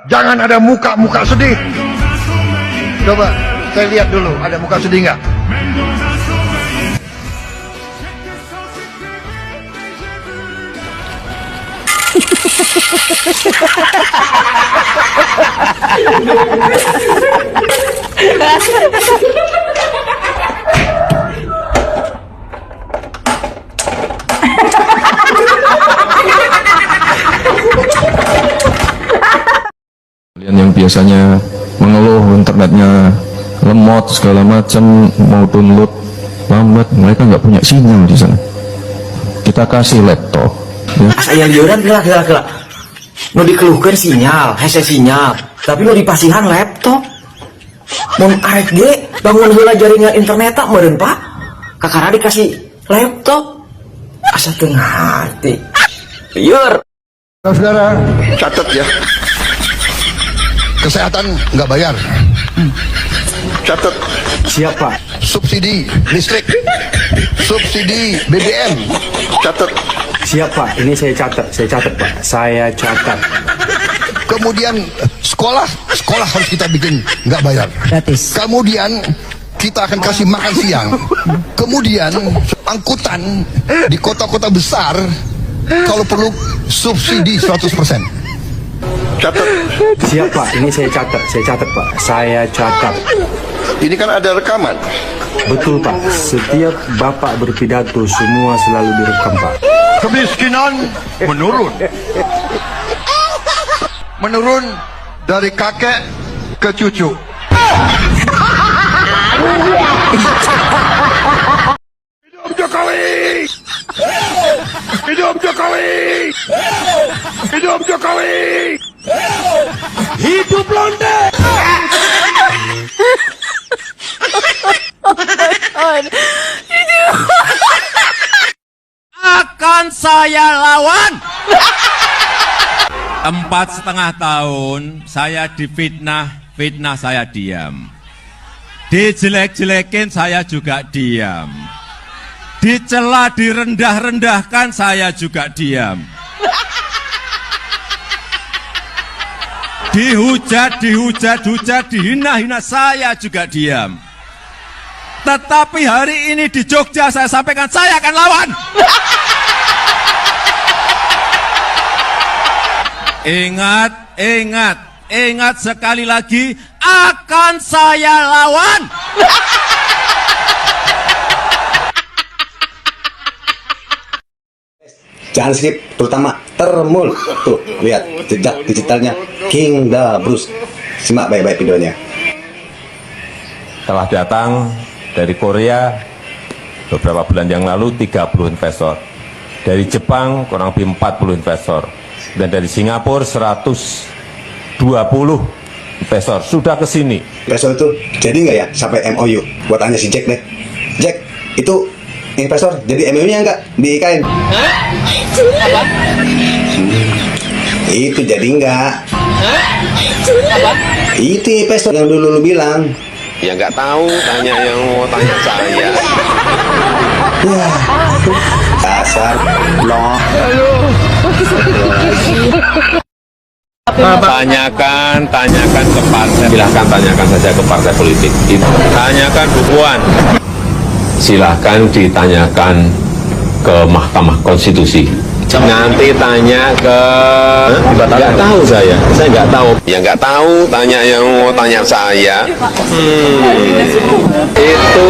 Jangan ada muka-muka sedih. Coba saya lihat dulu, ada muka sedih nggak? Kalian yang biasanya mengeluh internetnya lemot segala macam, mau download lambat, mereka nggak punya sinyal di sana. Kita kasih laptop. Ya. Saya liuran gelak. Mau dikeluhkan sinyal, hese sinyal, tapi mau dipasihan laptop. Mau arek ge bangun heula jaringan internet tak meureun Pak. Kakara dikasih laptop. Asa teu ngarti. Liur. Saudara, catat ya. Kesehatan nggak bayar. Catat. Siapa? Subsidi listrik, subsidi BBM. Catat. Siapa? Ini saya catat Pak. Saya catat. Kemudian sekolah harus kita bikin nggak bayar. Gratis. Kemudian kita akan kasih makan siang. Kemudian angkutan di kota-kota besar kalau perlu subsidi 100%. Catat. Siapa? Ini saya catat Pak. Saya catat. Ini kan ada rekaman. Betul Pak. Setiap Bapak berpidato semua selalu direkam Pak. Kemiskinan menurun dari kakek ke cucu. Hidup Jokowi! Hidup Jokowi! Hidup Jokowi! Hidup Londe! Akan saya lawan. 4,5 tahun saya difitnah saya diam. Dijelek-jelekin saya juga diam. Dicela, direndah-rendahkan saya juga diam. Dihujat, dihina-hina saya juga diam. Tetapi hari ini di Jogja saya sampaikan saya akan lawan. Ingat sekali lagi, akan saya lawan. Jangan skip, terutama termul. Tuh, lihat jejak digitalnya King Da Bruce. Simak baik-baik videonya. Telah datang dari Korea beberapa bulan yang lalu 30 investor. Dari Jepang kurang lebih 40 investor. Dan dari Singapura 120 investor sudah ke sini. Investor itu jadi nggak ya sampai MOU? Buat tanya si Jack deh. Jack, itu investor jadi MOU-nya nggak di IKN? Itu jadi nggak? Itu investor yang dulu lu bilang. Ya nggak tahu, tanya yang mau tanya saya. Wah, dasar loh. Tanyakan ke partai. Silahkan tanyakan saja ke partai politik. Tanyakan Bu Puan. Silahkan ditanyakan ke Mahkamah Konstitusi. Nanti tanya ke nggak tahu saya nggak tahu. Ya nggak tahu, tanya yang mau tanya saya. Itu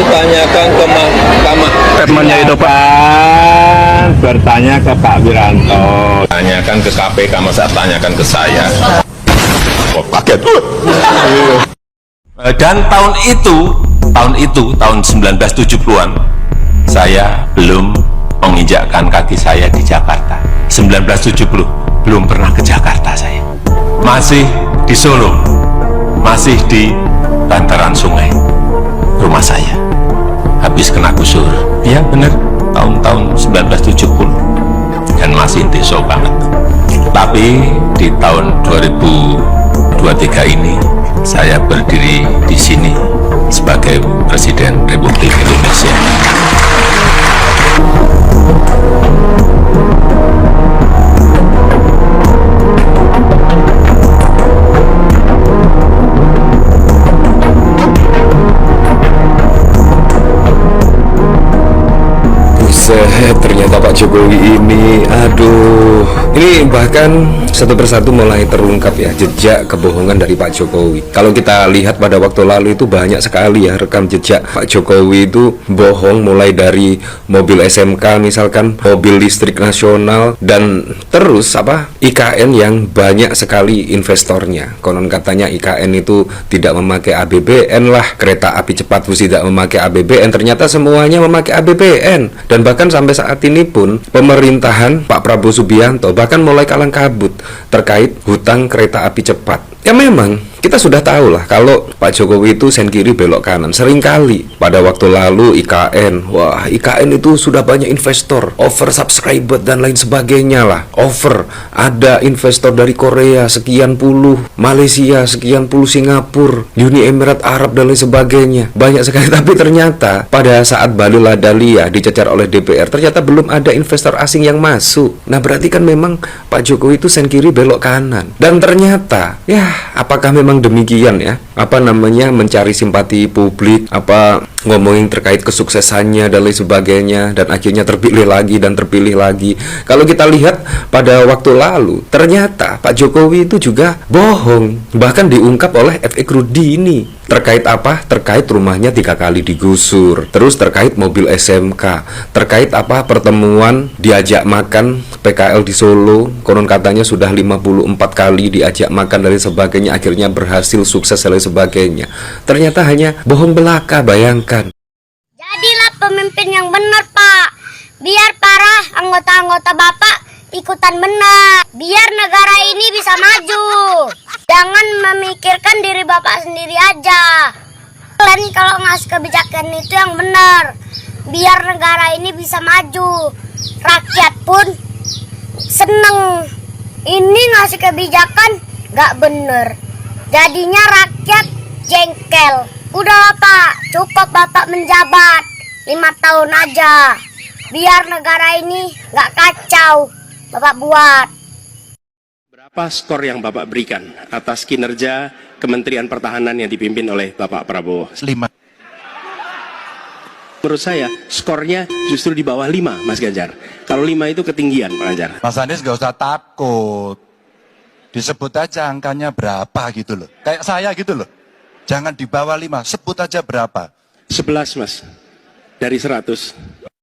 tanyakan ke Mahkamah. Statementnya itu Pak. Bertanya ke Pak Wiranto. Tanyakan ke KPK, masa tanyakan ke saya. Oh, kaget. Dan tahun itu tahun 1970-an saya belum menginjakkan kaki saya di Jakarta. 1970 belum pernah ke Jakarta saya. Masih di Solo, masih di bantaran sungai rumah saya. Habis kena gusur. Ya benar, tahun 1970 dan masih deso banget. Tapi di tahun 2023 ini saya berdiri di sini sebagai Presiden Republik Indonesia. Jokowi ini, aduh, ini bahkan satu persatu mulai terungkap ya jejak kebohongan dari Pak Jokowi. Kalau kita lihat pada waktu lalu itu banyak sekali ya rekam jejak Pak Jokowi itu bohong, mulai dari mobil SMK misalkan, mobil listrik nasional, dan terus IKN yang banyak sekali investornya. Konon katanya IKN itu tidak memakai ABBN lah, kereta api cepat bus tidak memakai ABBN, ternyata semuanya memakai ABBN. Dan bahkan sampai saat ini pun pemerintahan Pak Prabowo Subianto bahkan mulai kalang kabut terkait hutang kereta api cepat. Ya memang kita sudah tahu lah kalau Pak Jokowi itu sen kiri belok kanan. Seringkali pada waktu lalu IKN, wah IKN itu sudah banyak investor, oversubscribed dan lain sebagainya lah. Over, ada investor dari Korea sekian puluh, Malaysia sekian puluh, Singapura, Uni Emirat Arab dan lain sebagainya. Banyak sekali, tapi ternyata pada saat Bali Ladalia dicecar oleh DPR, ternyata belum ada investor asing yang masuk. Nah berarti kan memang Pak Jokowi itu sen kiri belok kanan. Dan ternyata, ya apakah memang demikian ya, mencari simpati publik, ngomongin terkait kesuksesannya dan lain sebagainya, dan akhirnya terpilih lagi dan terpilih lagi. Kalau kita lihat pada waktu lalu, ternyata Pak Jokowi itu juga bohong, bahkan diungkap oleh FX Rudi ini. Terkait terkait rumahnya 3 kali digusur, terus terkait mobil SMK, terkait pertemuan diajak makan PKL di Solo, konon katanya sudah 54 kali diajak makan dan lain sebagainya, akhirnya berhasil sukses dan lain sebagainya. Ternyata hanya bohong belaka, bayangkan. Jadilah pemimpin yang benar, Pak. Biar para anggota-anggota Bapak ikutan benar, biar negara ini bisa maju. Jangan memikirkan diri Bapak sendiri aja. Kalian kalau ngasih kebijakan itu yang benar, biar negara ini bisa maju. Rakyat pun seneng. Ini ngasih kebijakan gak bener, jadinya rakyat jengkel. Udah Pak, cukup Bapak menjabat 5 tahun aja, biar negara ini gak kacau. Bapak buat. Berapa skor yang Bapak berikan atas kinerja Kementerian Pertahanan yang dipimpin oleh Bapak Prabowo? 5. Menurut saya skornya justru di bawah 5, Mas Ganjar. Kalau 5 itu ketinggian, Pak Ganjar. Mas Anies gak usah takut, disebut aja angkanya berapa gitu loh. Kayak saya gitu loh, jangan di bawah 5, sebut aja berapa. 11 Mas, dari 100.